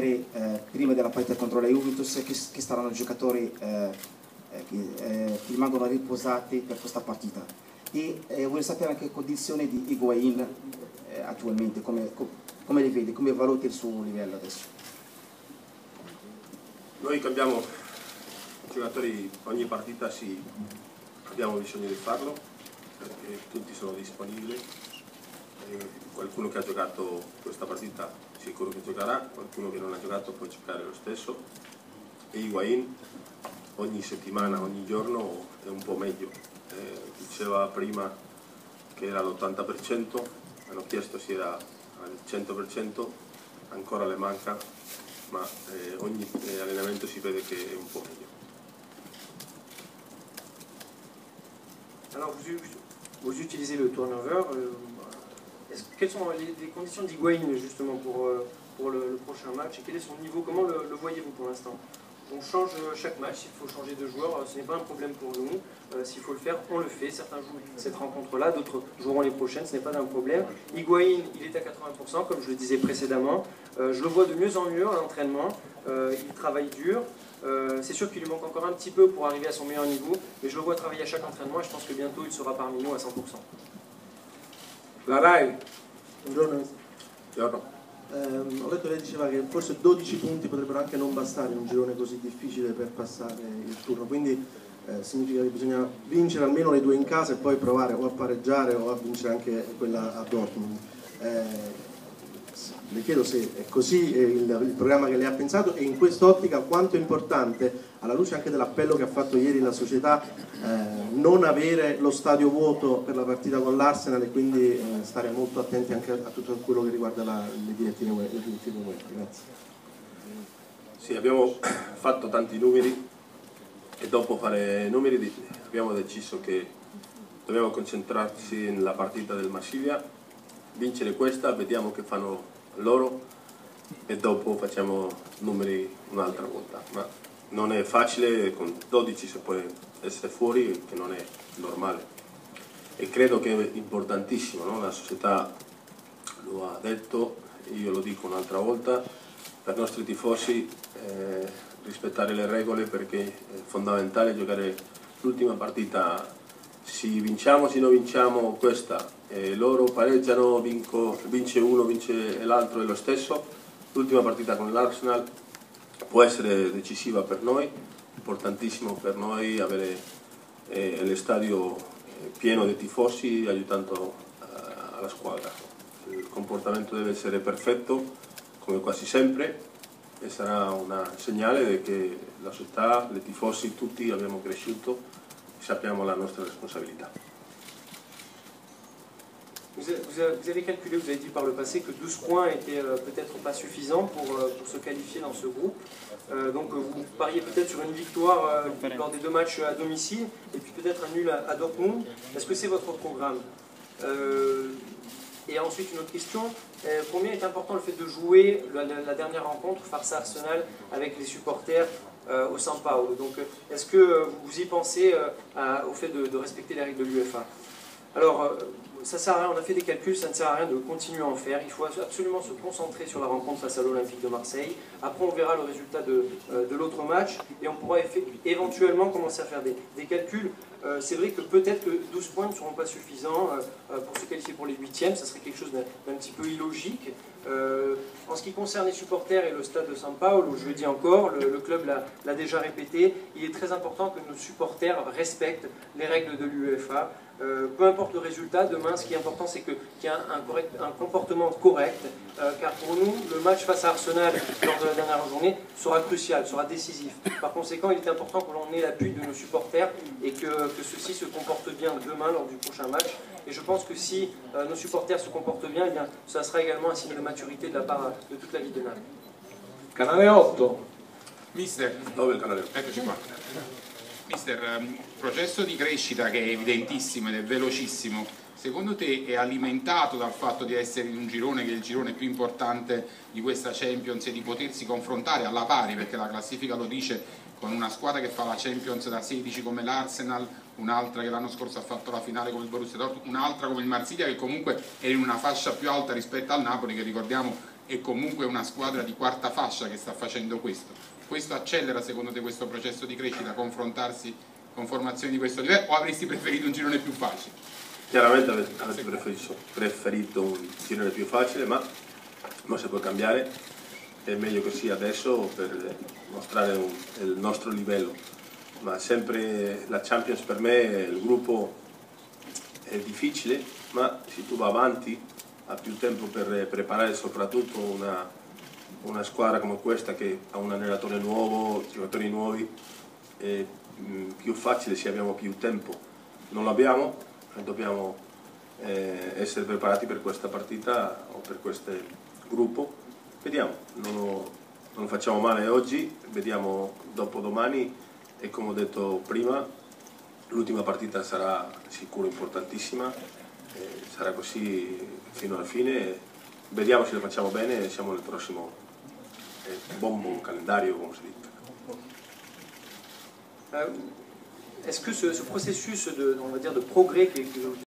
sapere prima della partita contro la Juventus che saranno giocatori che rimangono riposati per questa partita, e voglio sapere anche le condizioni di Higuaín attualmente, come li vede, come valuti il suo livello adesso. Noi cambiamo giocatori ogni partita, abbiamo bisogno di farlo perché tutti sono disponibili. Qualcuno che ha giocato questa partita sicuro che giocherà, qualcuno che non ha giocato può giocare lo stesso, e Higuaín ogni settimana, ogni giorno è un po' meglio. Diceva prima che era all'80%, hanno chiesto se era al 100%, ancora le manca, ma ogni allenamento si vede che è un po' meglio. Alors vous utilisez le turnover. Quelles sont les conditions d'Higuaín justement pour le prochain match, et quel est son niveau? Comment le voyez-vous pour l'instant? On change chaque match, s'il faut changer de joueur, ce n'est pas un problème pour nous. S'il faut le faire, on le fait. Certains jouent cette rencontre-là, d'autres joueront les prochaines, ce n'est pas un problème. Higuaín, il est à 80%, comme je le disais précédemment. Je le vois de mieux en mieux à l'entraînement. Il travaille dur. C'est sûr qu'il lui manque encore un petit peu pour arriver à son meilleur niveau, mais je le vois travailler à chaque entraînement et je pense que bientôt il sera parmi nous à 100%. La Rai. Buongiorno. Buongiorno. Ho letto che lei diceva che forse 12 punti potrebbero anche non bastare in un girone così difficile per passare il turno, quindi significa che bisogna vincere almeno le due in casa e poi provare o a pareggiare o a vincere anche quella a Dortmund. Le chiedo se è così il programma che lei ha pensato, e in quest'ottica quanto è importante, alla luce anche dell'appello che ha fatto ieri la società, non avere lo stadio vuoto per la partita con l'Arsenal, e quindi stare molto attenti anche a tutto quello che riguarda le direttive web. Grazie. Sì, abbiamo fatto tanti numeri e dopo fare numeri abbiamo deciso che dobbiamo concentrarci nella partita del Marsiglia, vincere questa, vediamo che fanno loro e dopo facciamo numeri un'altra volta, ma non è facile, con 12 si può essere fuori, che non è normale, e credo che è importantissimo, no? La società lo ha detto, io lo dico un'altra volta, per i nostri tifosi rispettare le regole, perché è fondamentale giocare l'ultima partita. Se vinciamo, se non vinciamo questa, loro pareggiano, vince uno, vince l'altro, è lo stesso. L'ultima partita con l'Arsenal può essere decisiva per noi, importantissimo per noi avere lo stadio pieno di tifosi aiutando alla squadra. Il comportamento deve essere perfetto, come quasi sempre, e sarà un segnale che la società, i tifosi, tutti abbiamo cresciuto. Sappiamo la nostra responsabilità. Vous avez calculé, vous avez dit par le passé que 12 points étaient peut-être pas suffisants pour se qualifier dans ce groupe. Donc vous pariez peut-être sur une victoire lors des 2 matchs à domicile et puis peut-être un nul à Dortmund. Est-ce que c'est votre programme? Et ensuite une autre question, combien est important le fait de jouer la dernière rencontre face à Arsenal avec les supporters au San Paolo? Donc est-ce que vous y pensez au fait de respecter les règles de l'UEFA? Alors ça sert à rien, on a fait des calculs, ça ne sert à rien de continuer à en faire, il faut absolument se concentrer sur la rencontre face à l'Olympique de Marseille. Après on verra le résultat de l'autre match et on pourra éventuellement commencer à faire des calculs. C'est vrai que peut-être que 12 points ne seront pas suffisants pour se qualifier pour les 8e, ça serait quelque chose d'un petit peu illogique. En ce qui concerne les supporters et le stade de San Paolo, je le dis encore, le club l'a déjà répété, il est très important que nos supporters respectent les règles de l'UEFA. Peu importe le résultat, demain ce qui est important c'est qu'il y a un comportement correct, car pour nous le match face à Arsenal lors de la dernière journée sera crucial, sera décisif. Par conséquent il est important que l'on ait l'appui de nos supporters et que ceux-ci se comportent bien demain lors du prochain match. Et je pense que si nos supporters se comportent bien, eh bien ça sera également un signe de maturité de la part de toute la ville de Naples. Canale 8. Mister, Dove il canale? eccoci qua. Mister, processo di crescita che è evidentissimo ed è velocissimo, secondo te è alimentato dal fatto di essere in un girone che è il girone più importante di questa Champions e di potersi confrontare alla pari, perché la classifica lo dice, con una squadra che fa la Champions da 16 come l'Arsenal, un'altra che l'anno scorso ha fatto la finale come il Borussia Dortmund, un'altra come il Marsiglia che comunque è in una fascia più alta rispetto al Napoli, che ricordiamo è comunque una squadra di quarta fascia che sta facendo questo. Questo accelera secondo te questo processo di crescita, confrontarsi con formazioni di questo livello, o avresti preferito un girone più facile? Chiaramente avrei preferito un girone più facile, ma non si può cambiare, è meglio così adesso per mostrare il nostro livello. Ma sempre la Champions per me, il gruppo è difficile, ma se tu vai avanti ha più tempo per preparare soprattutto una squadra come questa che ha un allenatore nuovo, giocatori nuovi, è più facile se abbiamo più tempo. Non l'abbiamo e dobbiamo essere preparati per questa partita o per questo gruppo. Vediamo, non lo facciamo male oggi, vediamo dopo domani. E come ho detto prima, l'ultima partita sarà sicuro importantissima, sarà così fino alla fine, vediamo se la facciamo bene e siamo nel prossimo buon calendario, come si dice. Est-ce que ce processus de, on va dire, de progrès que